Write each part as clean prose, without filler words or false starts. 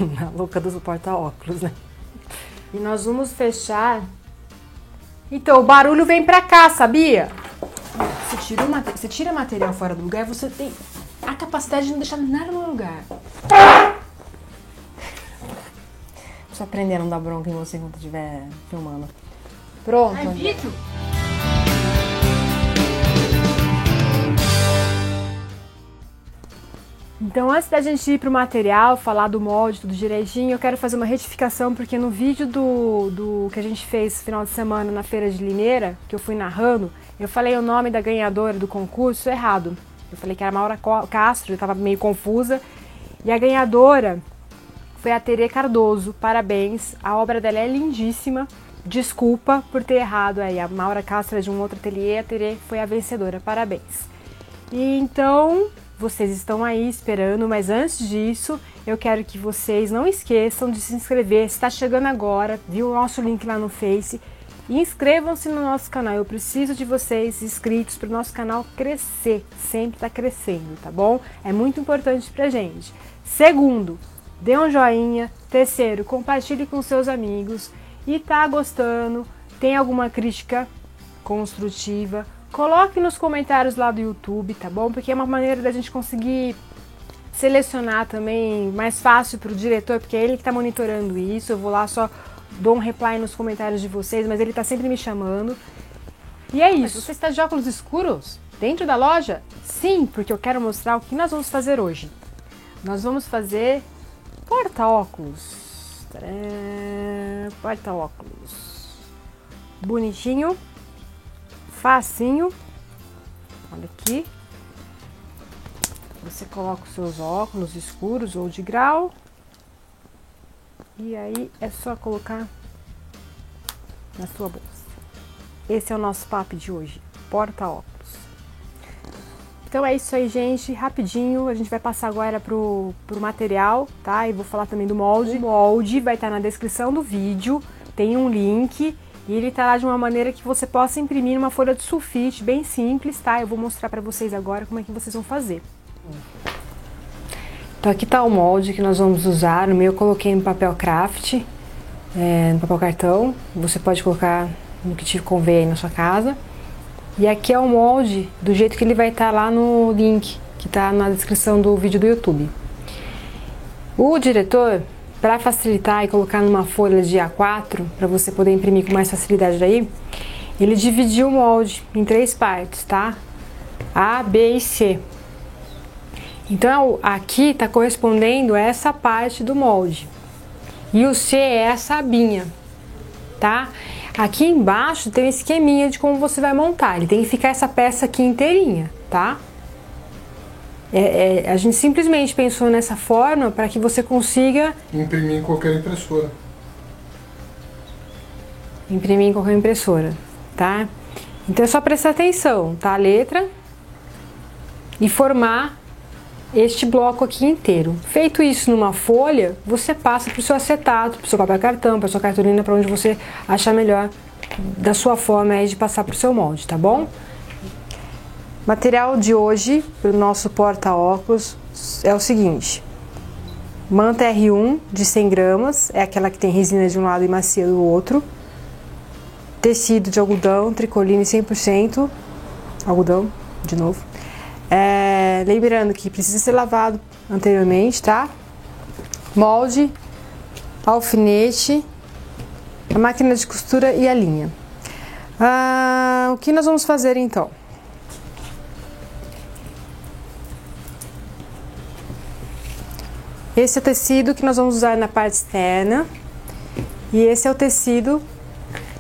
A louca do porta-óculos, né? E nós vamos fechar. Então, o barulho vem pra cá, sabia? Você tira material fora do lugar, você tem a capacidade de não deixar nada no lugar. Só aprender a não dar bronca em você enquanto estiver filmando. Pronto. É vídeo? Então, antes da gente ir pro material, falar do molde, tudo direitinho, eu quero fazer uma retificação, porque no vídeo do que a gente fez no final de semana na Feira de Limeira, que eu fui narrando, eu falei o nome da ganhadora do concurso errado. Eu falei que era Maura Castro, eu estava meio confusa. E a ganhadora foi a Tere Cardoso. Parabéns, a obra dela é lindíssima. Desculpa por ter errado aí. A Maura Castro é de um outro ateliê, a Tere foi a vencedora. Parabéns. E então, vocês estão aí esperando, mas antes disso, eu quero que vocês não esqueçam de se inscrever. Se está chegando agora, viu o nosso link lá no Face. E inscrevam-se no nosso canal, eu preciso de vocês inscritos para o nosso canal crescer, sempre está crescendo, tá bom? É muito importante pra gente. Segundo, dê um joinha. Terceiro, compartilhe com seus amigos. E tá gostando, tem alguma crítica construtiva, coloque nos comentários lá do YouTube, tá bom? Porque é uma maneira da gente conseguir selecionar também mais fácil para o diretor, porque é ele que está monitorando isso. Eu vou lá só dou um reply nos comentários de vocês, mas ele tá sempre me chamando. E é isso. Mas você está de óculos escuros? Dentro da loja? Sim, porque eu quero mostrar o que nós vamos fazer hoje. Nós vamos fazer porta-óculos. Porta-óculos. Bonitinho. Facinho. Olha aqui. Você coloca os seus óculos escuros ou de grau. E aí é só colocar na sua bolsa. Esse é o nosso papo de hoje, porta-óculos. Então é isso aí, gente, rapidinho, a gente vai passar agora pro material, tá? E vou falar também do molde. O molde vai estar na descrição do vídeo, tem um link e ele tá lá de uma maneira que você possa imprimir numa folha de sulfite, bem simples, tá? Eu vou mostrar pra vocês agora como é que vocês vão fazer. Então aqui tá o molde que nós vamos usar. No meu eu coloquei no papel craft, no papel cartão. Você pode colocar no que te convém aí na sua casa. E aqui é o molde do jeito que ele vai estar lá no link, que tá na descrição do vídeo do YouTube. O diretor, para facilitar e colocar numa folha de A4, para você poder imprimir com mais facilidade daí, ele dividiu o molde em 3 partes, tá? A, B e C. Então, aqui está correspondendo a essa parte do molde. E o C é essa abinha, tá? Aqui embaixo tem um esqueminha de como você vai montar. Ele tem que ficar essa peça aqui inteirinha, tá? A gente simplesmente pensou nessa forma para que você consiga... imprimir em qualquer impressora. Imprimir em qualquer impressora, tá? Então é só prestar atenção, tá? A letra e formar este bloco aqui inteiro. Feito isso numa folha, você passa para o seu acetato, para o seu papel cartão, para a sua cartolina, para onde você achar melhor da sua forma aí de passar para o seu molde, tá bom? Material de hoje para o nosso porta-óculos é o seguinte: manta R1 de 100 gramas, é aquela que tem resina de um lado e macia do outro. Tecido de algodão, tricoline 100%, algodão, de novo. Lembrando que precisa ser lavado anteriormente, tá? Molde, alfinete, a máquina de costura e a linha. O que nós vamos fazer então? Esse é o tecido que nós vamos usar na parte externa e esse é o tecido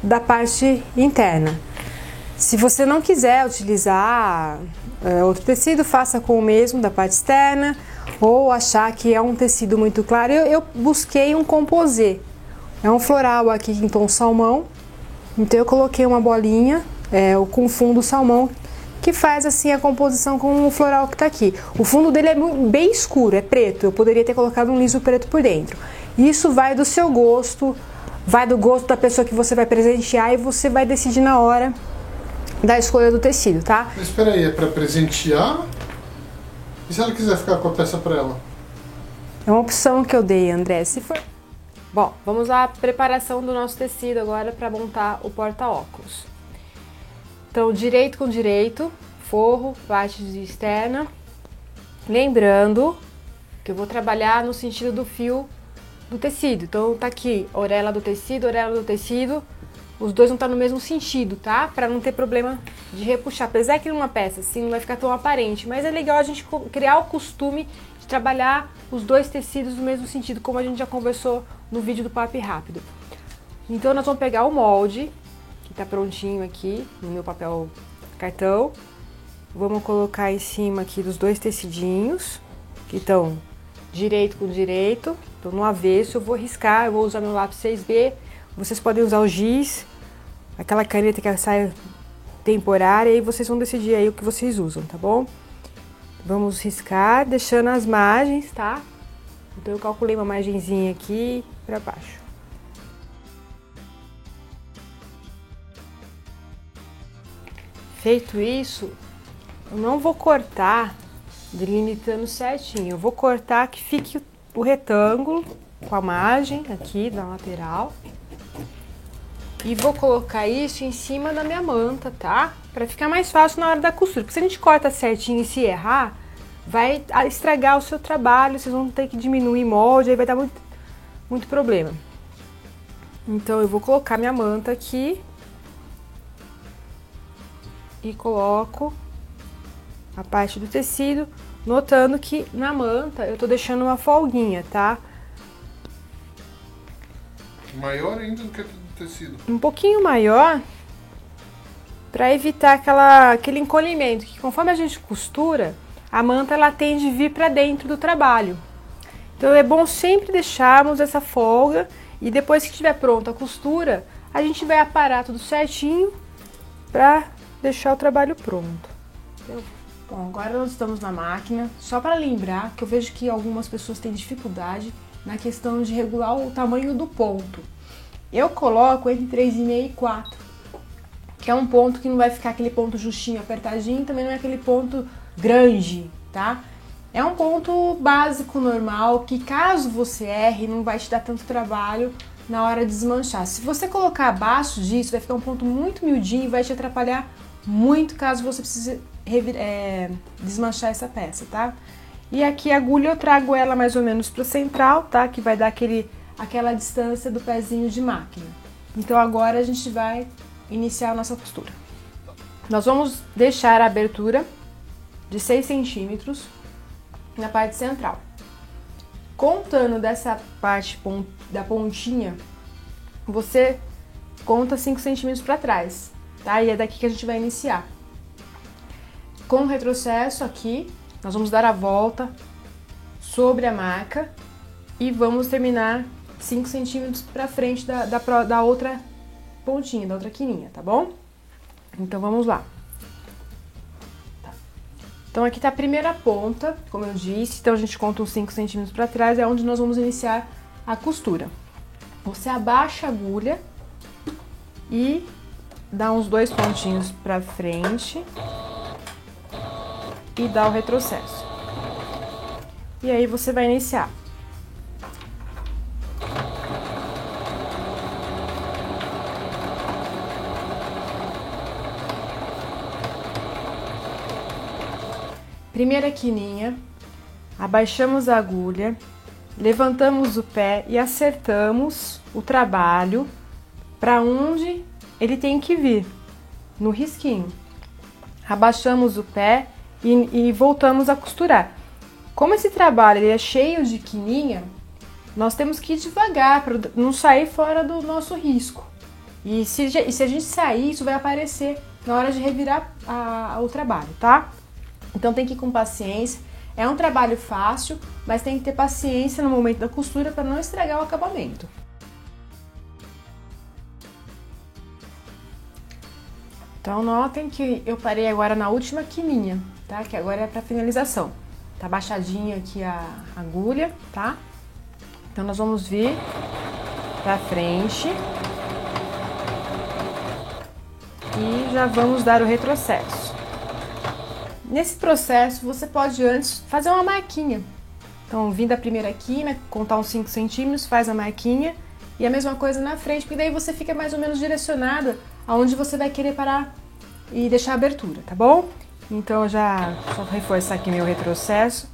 da parte interna. Se você não quiser utilizar outro tecido, faça com o mesmo da parte externa, ou achar que é um tecido muito claro. Eu busquei um composê, é um floral aqui em tom salmão, então eu coloquei uma bolinha com fundo salmão, que faz assim a composição com o floral que tá aqui. O fundo dele é bem escuro, é preto, eu poderia ter colocado um liso preto por dentro. Isso vai do seu gosto, vai do gosto da pessoa que você vai presentear e você vai decidir na hora da escolha do tecido, tá? Mas espera aí, é pra presentear? E se ela quiser ficar com a peça pra ela? É uma opção que eu dei, André, se for... Bom, vamos à preparação do nosso tecido agora para montar o porta-óculos. Então, direito com direito, forro, parte externa. Lembrando que eu vou trabalhar no sentido do fio do tecido. Então, tá aqui, orelha do tecido, os dois vão estar no mesmo sentido, tá? Para não ter problema de repuxar. Apesar que numa peça assim não vai ficar tão aparente, mas é legal a gente criar o costume de trabalhar os dois tecidos no mesmo sentido, como a gente já conversou no vídeo do Papo Rápido. Então nós vamos pegar o molde, que tá prontinho aqui no meu papel cartão. Vamos colocar em cima aqui dos dois tecidinhos, que estão direito com direito. Então no avesso eu vou riscar, eu vou usar meu lápis 6B. Vocês podem usar o giz, aquela caneta que sai temporária, e vocês vão decidir aí o que vocês usam, tá bom? Vamos riscar, deixando as margens, tá? Então eu calculei uma margenzinha aqui pra baixo. Feito isso, eu não vou cortar delimitando certinho, eu vou cortar que fique o retângulo com a margem aqui da lateral. E vou colocar isso em cima da minha manta, tá? Pra ficar mais fácil na hora da costura. Porque se a gente corta certinho e se errar, vai estragar o seu trabalho, vocês vão ter que diminuir molde, aí vai dar muito problema. Então eu vou colocar minha manta aqui e coloco a parte do tecido, notando que na manta eu tô deixando uma folguinha, tá? Maior ainda do que do tecido. Um pouquinho maior, para evitar aquele encolhimento, que conforme a gente costura, a manta ela tende a vir para dentro do trabalho. Então é bom sempre deixarmos essa folga, e depois que estiver pronta a costura, a gente vai aparar tudo certinho para deixar o trabalho pronto. Bom, agora nós estamos na máquina, só para lembrar que eu vejo que algumas pessoas têm dificuldade na questão de regular o tamanho do ponto. Eu coloco entre 3,5 e 4, que é um ponto que não vai ficar aquele ponto justinho, apertadinho, também não é aquele ponto grande, tá? É um ponto básico, normal, que caso você erre, não vai te dar tanto trabalho na hora de desmanchar. Se você colocar abaixo disso, vai ficar um ponto muito miudinho e vai te atrapalhar muito caso você precise desmanchar essa peça, tá? E aqui a agulha eu trago ela mais ou menos pro central, tá? Que vai dar aquela distância do pezinho de máquina. Então agora a gente vai iniciar a nossa costura. Nós vamos deixar a abertura de 6 centímetros na parte central. Contando dessa parte da pontinha, você conta 5 centímetros para trás, tá? E é daqui que a gente vai iniciar. Com o retrocesso aqui, nós vamos dar a volta sobre a marca e vamos terminar 5 centímetros para frente da outra pontinha, da outra quininha, tá bom? Então vamos lá. Tá. Então aqui tá a primeira ponta, como eu disse, então a gente conta uns 5 centímetros para trás, é onde nós vamos iniciar a costura. Você abaixa a agulha e dá uns 2 pontinhos para frente e dá o retrocesso. E aí você vai iniciar. Primeira quininha, abaixamos a agulha, levantamos o pé e acertamos o trabalho para onde ele tem que vir, no risquinho. Abaixamos o pé e voltamos a costurar. Como esse trabalho ele é cheio de quininha, nós temos que ir devagar para não sair fora do nosso risco. E se a gente sair, isso vai aparecer na hora de revirar o trabalho, tá? Então tem que ir com paciência. É um trabalho fácil, mas tem que ter paciência no momento da costura para não estragar o acabamento. Então notem que eu parei agora na última quininha, tá? Que agora é para finalização. Tá baixadinha aqui a agulha, tá? Então nós vamos vir para frente e já vamos dar o retrocesso. Nesse processo você pode antes fazer uma marquinha. Então, vim da primeira quina, contar uns 5 centímetros, faz a marquinha. E a mesma coisa na frente, porque daí você fica mais ou menos direcionada aonde você vai querer parar e deixar a abertura, tá bom? Então, só reforçar aqui meu retrocesso.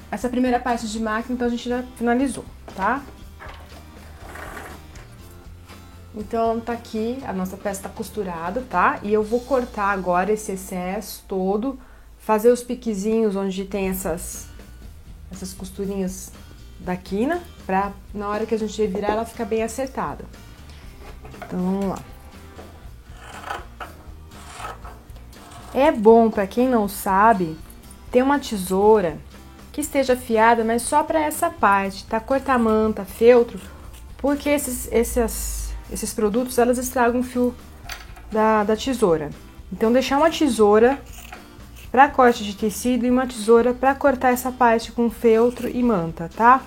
Essa primeira parte de máquina, então, a gente já finalizou, tá? Então, tá aqui, a nossa peça tá costurada, tá? E eu vou cortar agora esse excesso todo, fazer os piquezinhos onde tem essas costurinhas da quina, pra na hora que a gente revirar ela ficar bem acertada. Então, vamos lá. É bom, pra quem não sabe, ter uma tesoura que esteja afiada, mas só pra essa parte, tá? Corta-manta, feltro, porque esses produtos, elas estragam o fio da tesoura. Então, deixar uma tesoura para corte de tecido e uma tesoura para cortar essa parte com feltro e manta, tá?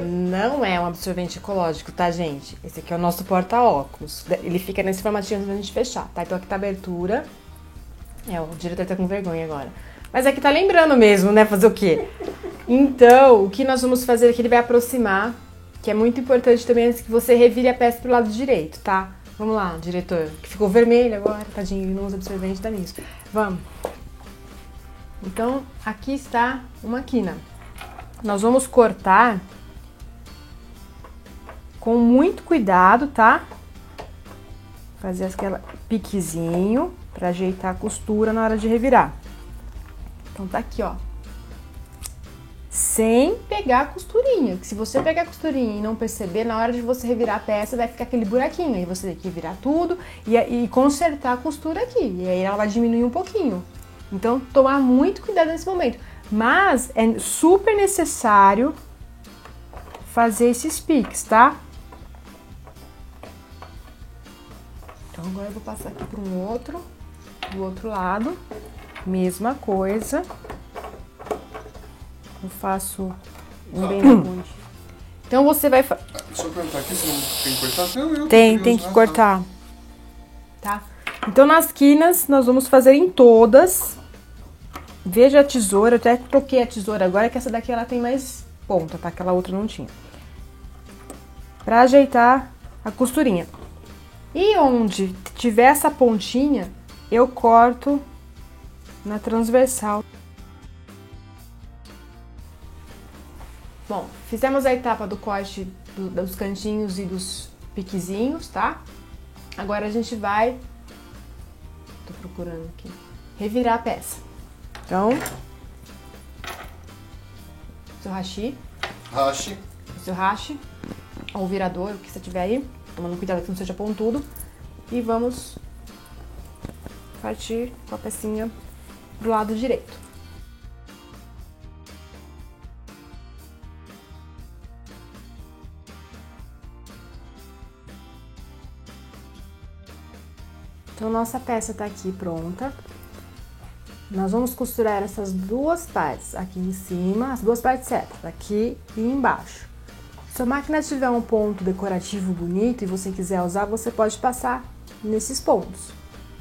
Não é um absorvente ecológico, tá, gente? Esse aqui é o nosso porta-óculos. Ele fica nesse formatinho antes da gente fechar, tá? Então, aqui tá a abertura. O diretor tá com vergonha agora. Mas aqui tá lembrando mesmo, né? Fazer o quê? Então, o que nós vamos fazer aqui, ele vai aproximar, que é muito importante também, antes que você revire a peça pro lado direito, tá? Vamos lá, diretor, que ficou vermelho agora, tadinho, ele não usa absorvente, dá nisso. Vamos. Então, aqui está uma quina. Nós vamos cortar com muito cuidado, tá? Fazer aquele piquezinho pra ajeitar a costura na hora de revirar. Então, tá aqui, ó. Sem pegar a costurinha, que se você pegar a costurinha e não perceber, na hora de você revirar a peça, vai ficar aquele buraquinho. Aí você tem que virar tudo e consertar a costura aqui. E aí ela vai diminuir um pouquinho. Então, tomar muito cuidado nesse momento. Mas é super necessário fazer esses piques, tá? Então, agora eu vou passar aqui para do outro lado. Mesma coisa. Eu faço um bem na ponte. Então, você vai... Só perguntar aqui, se não tem que cortar? Não, tem que cortar. Tá? Então, nas quinas, nós vamos fazer em todas. Veja a tesoura, eu até troquei a tesoura agora, que essa daqui ela tem mais ponta, tá? Aquela outra não tinha. Pra ajeitar a costurinha. E onde tiver essa pontinha, eu corto na transversal. Bom, fizemos a etapa do corte dos cantinhos e dos piquezinhos, tá? Agora a gente vai... Tô procurando aqui. Revirar a peça. Então... seu hashi. Seu hashi. Ou virador, o que você tiver aí. Tomando cuidado que não seja pontudo. E vamos partir com a pecinha do lado direito. Então, nossa peça tá aqui pronta. Nós vamos costurar essas duas partes, aqui em cima, as duas partes certas, aqui e embaixo. Se a máquina tiver um ponto decorativo bonito e você quiser usar, você pode passar nesses pontos,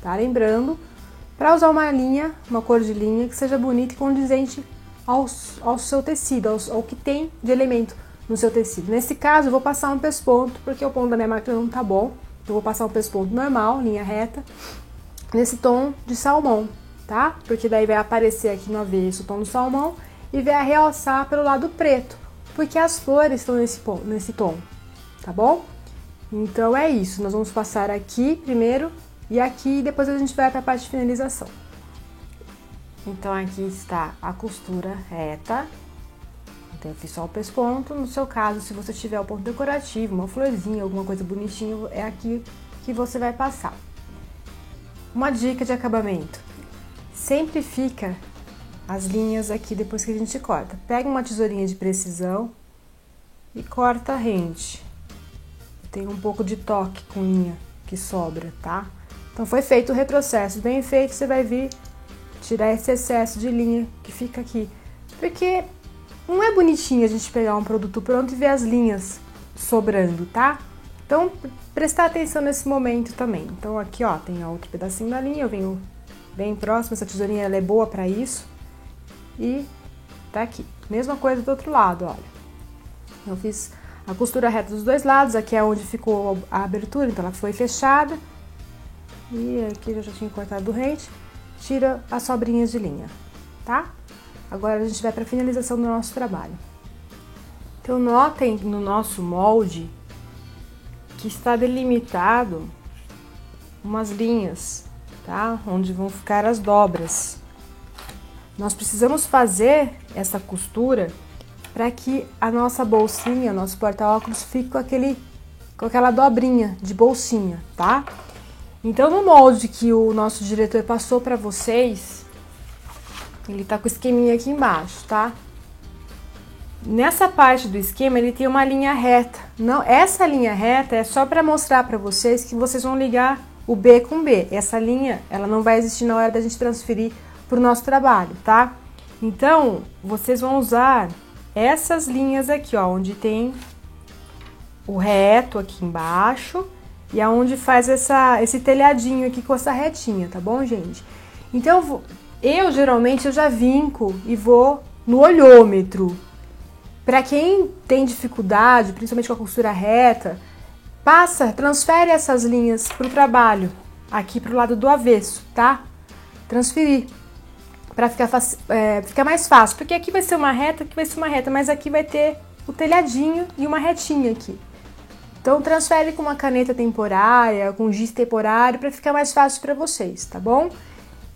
tá? Lembrando, para usar uma linha, uma cor de linha que seja bonita e condizente ao seu tecido, ao que tem de elemento no seu tecido. Nesse caso, eu vou passar um pesponto, porque o ponto da minha máquina não tá bom. Eu vou passar um pesponto normal, linha reta, nesse tom de salmão, tá? Porque daí vai aparecer aqui no avesso o tom do salmão e vai realçar pelo lado preto, porque as flores estão nesse tom, tá bom? Então é isso, nós vamos passar aqui primeiro e aqui, e depois a gente vai para a parte de finalização. Então aqui está a costura reta. Então eu fiz só o pesponto. No seu caso, se você tiver o ponto decorativo, uma florzinha, alguma coisa bonitinha, é aqui que você vai passar. Uma dica de acabamento: sempre fica as linhas aqui depois que a gente corta. Pega uma tesourinha de precisão e corta rente. Tem um pouco de toque com linha que sobra, tá? Então foi feito o retrocesso, bem feito, você vai vir tirar esse excesso de linha que fica aqui. Porque não é bonitinho a gente pegar um produto pronto e ver as linhas sobrando, tá? Então, prestar atenção nesse momento também. Então, aqui, ó, tem outro pedacinho da linha, eu venho bem próximo, essa tesourinha ela é boa pra isso. E tá aqui. Mesma coisa do outro lado, olha. Eu fiz a costura reta dos dois lados, aqui é onde ficou a abertura, então ela foi fechada. E aqui eu já tinha cortado o rente, tira as sobrinhas de linha, tá? Agora a gente vai pra finalização do nosso trabalho. Então, notem no nosso molde que está delimitado umas linhas, tá? Onde vão ficar as dobras. Nós precisamos fazer essa costura para que a nossa bolsinha, nosso porta-óculos, fique com aquela dobrinha de bolsinha, tá? Então, no molde que o nosso diretor passou para vocês, ele tá com o esqueminha aqui embaixo, tá? Nessa parte do esquema, ele tem uma linha reta. Não, essa linha reta é só para mostrar para vocês que vocês vão ligar o B com B. Essa linha, ela não vai existir na hora da gente transferir para o nosso trabalho, tá? Então, vocês vão usar essas linhas aqui, ó, onde tem o reto aqui embaixo e aonde faz esse telhadinho aqui com essa retinha, tá bom, gente? Então, geralmente eu já vinco e vou no olhômetro. Para quem tem dificuldade, principalmente com a costura reta, transfere essas linhas pro trabalho, aqui pro lado do avesso, tá? Transferir, para ficar mais fácil, porque aqui vai ser uma reta, mas aqui vai ter o telhadinho e uma retinha aqui. Então, transfere com uma caneta temporária, com giz temporário, para ficar mais fácil para vocês, tá bom?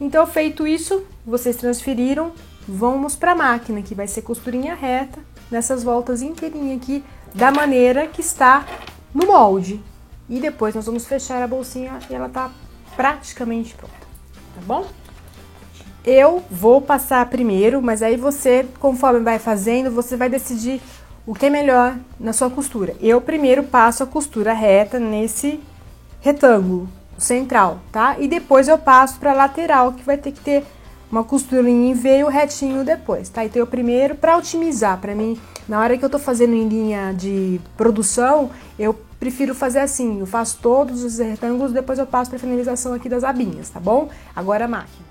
Então, feito isso, vocês transferiram, vamos para a máquina, que vai ser costurinha reta, nessas voltas inteirinha aqui, da maneira que está no molde. E depois nós vamos fechar a bolsinha e ela tá praticamente pronta, tá bom? Eu vou passar primeiro, mas aí você, conforme vai fazendo, você vai decidir o que é melhor na sua costura. Eu primeiro passo a costura reta nesse retângulo central, tá? E depois eu passo para lateral, que vai ter que ter uma costurinha em V e o retinho depois, tá? Então eu primeiro, para otimizar, para mim, na hora que eu tô fazendo em linha de produção, eu prefiro fazer assim, eu faço todos os retângulos, depois eu passo para finalização aqui das abinhas, tá bom? Agora a máquina.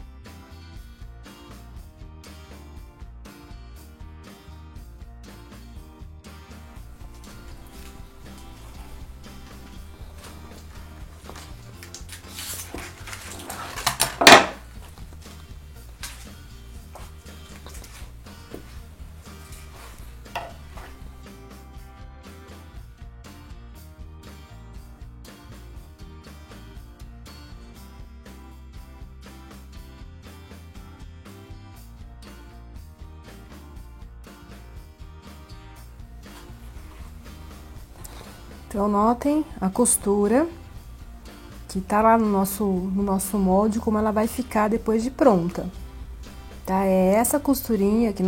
Então, notem a costura que tá lá no nosso molde, como ela vai ficar depois de pronta. Tá? É essa costurinha que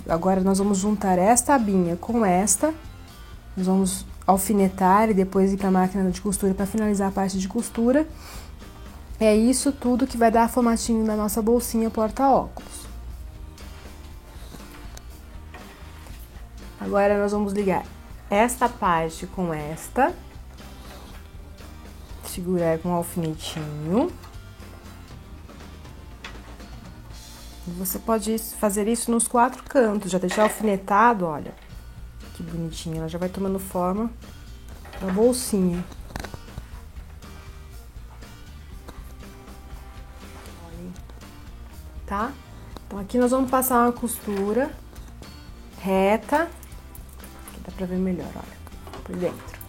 agora nós vamos juntar esta abinha com esta, nós vamos alfinetar e depois ir para a máquina de costura para finalizar a parte de costura. É isso tudo que vai dar formatinho na nossa bolsinha porta-óculos. Agora nós vamos ligar esta parte com esta, segurar com um alfinetinho. Você pode fazer isso nos 4 cantos, já deixar alfinetado, olha, que bonitinha, ela já vai tomando forma da bolsinha. Tá? Então, aqui nós vamos passar uma costura reta. Dá pra ver melhor, olha, por dentro.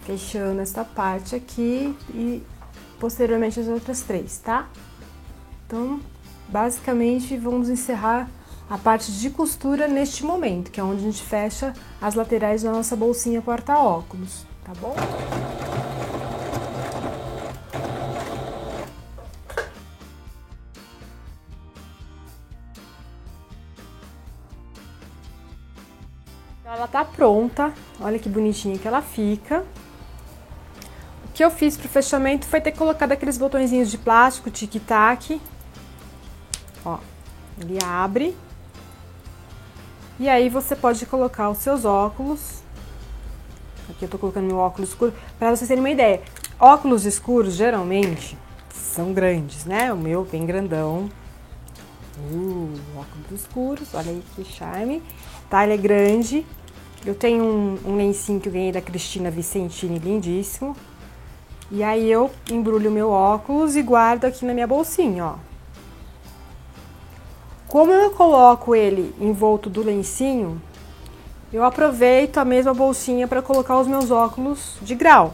Fechando essa parte aqui e posteriormente as outras 3, tá? Então, basicamente, vamos encerrar a parte de costura neste momento, que é onde a gente fecha as laterais da nossa bolsinha porta-óculos, tá bom? Ela tá pronta, olha que bonitinha que ela fica. O que eu fiz pro fechamento foi ter colocado aqueles botõezinhos de plástico, tic-tac. Ó, ele abre. E aí você pode colocar os seus óculos Aqui eu tô colocando meu óculos escuro, para vocês terem uma ideia. Óculos escuros, geralmente, são grandes, né? O meu bem grandão. Óculos escuros, olha aí que charme. Tá, ele é grande. Eu tenho um lencinho que eu ganhei da Cristina Vicentini, lindíssimo. E aí eu embrulho o meu óculos e guardo aqui na minha bolsinha, ó. Como eu coloco ele envolto do lencinho, eu aproveito a mesma bolsinha para colocar os meus óculos de grau.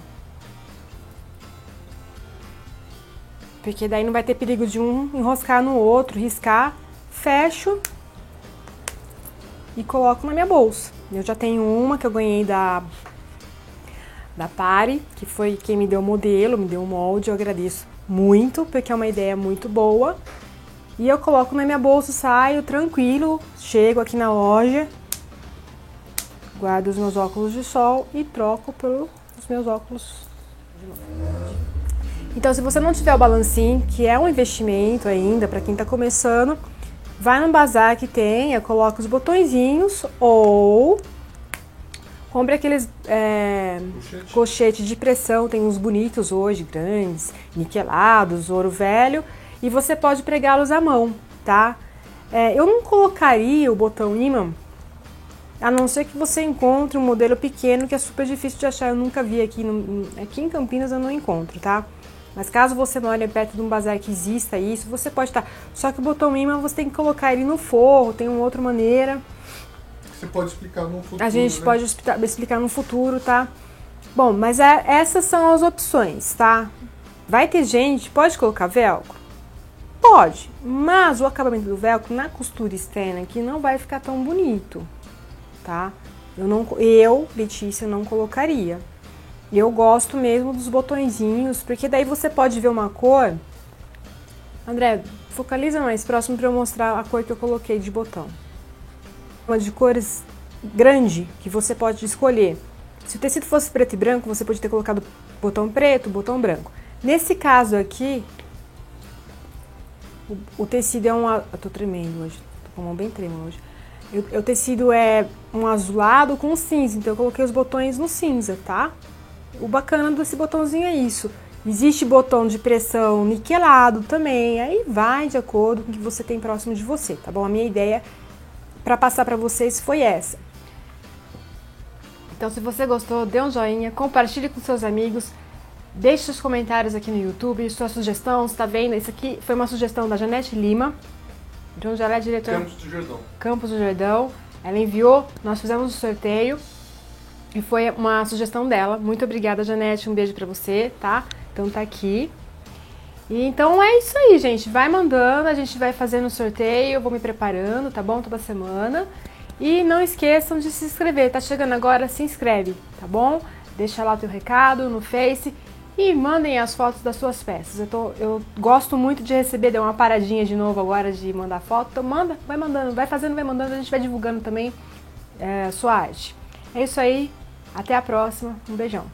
Porque daí não vai ter perigo de um enroscar no outro, riscar. Fecho e coloco na minha bolsa. Eu já tenho uma que eu ganhei da Pari, que foi quem me deu o modelo, me deu o molde. Eu agradeço muito, porque é uma ideia muito boa. E eu coloco na minha bolsa, saio tranquilo, chego aqui na loja, guardo os meus óculos de sol e troco pelos meus óculos de novo. Então, se você não tiver o balancinho, que é um investimento ainda para quem tá começando, vai no bazar que tem, coloca os botõezinhos ou compre aqueles colchete de pressão, tem uns bonitos hoje, grandes, niquelados, ouro velho, e você pode pregá-los à mão, tá? Eu não colocaria o botão ímã, a não ser que você encontre um modelo pequeno que é super difícil de achar, eu nunca vi aqui em Campinas, eu não encontro, tá? Mas caso você more perto de um bazar que exista isso, você pode estar. Só que o botão ímã você tem que colocar ele no forro, tem uma outra maneira. Você pode explicar no futuro. A gente né? pode explicar no futuro, tá? Bom, mas essas são as opções, tá? Vai ter gente, pode colocar velcro? Pode, mas o acabamento do velcro na costura externa aqui não vai ficar tão bonito, tá? Eu, Letícia, não colocaria. Eu gosto mesmo dos botõezinhos, porque daí você pode ver uma cor. André, focaliza mais próximo para eu mostrar a cor que eu coloquei de botão. Uma de cores grande que você pode escolher. Se o tecido fosse preto e branco, você pode ter colocado botão preto, botão branco. Nesse caso aqui, o tecido é eu tô tremendo hoje, tô com a mão bem trêmula hoje. O tecido é um azulado com cinza, então eu coloquei os botões no cinza, tá? O bacana desse botãozinho é isso. Existe botão de pressão niquelado também, aí vai de acordo com o que você tem próximo de você, tá bom? A minha ideia para passar para vocês foi essa. Então, se você gostou, dê um joinha, compartilhe com seus amigos, deixe seus comentários aqui no YouTube, sua sugestão, você tá vendo? Isso aqui foi uma sugestão da Janete Lima, de onde ela é diretora... Campos do Jordão. Campos do Jordão. Ela enviou, nós fizemos o sorteio. E foi uma sugestão dela. Muito obrigada, Janete. Um beijo pra você, tá? Então tá aqui. E então é isso aí, gente. Vai mandando, a gente vai fazendo o sorteio. Eu vou me preparando, tá bom? Toda semana. E não esqueçam de se inscrever. Tá chegando agora, se inscreve, tá bom? Deixa lá o teu recado no Face. E mandem as fotos das suas peças. Eu gosto muito de receber. Deu uma paradinha de novo agora de mandar foto. Então manda, vai mandando, vai fazendo, vai mandando. A gente vai divulgando também a sua arte. É isso aí. Até a próxima. Um beijão.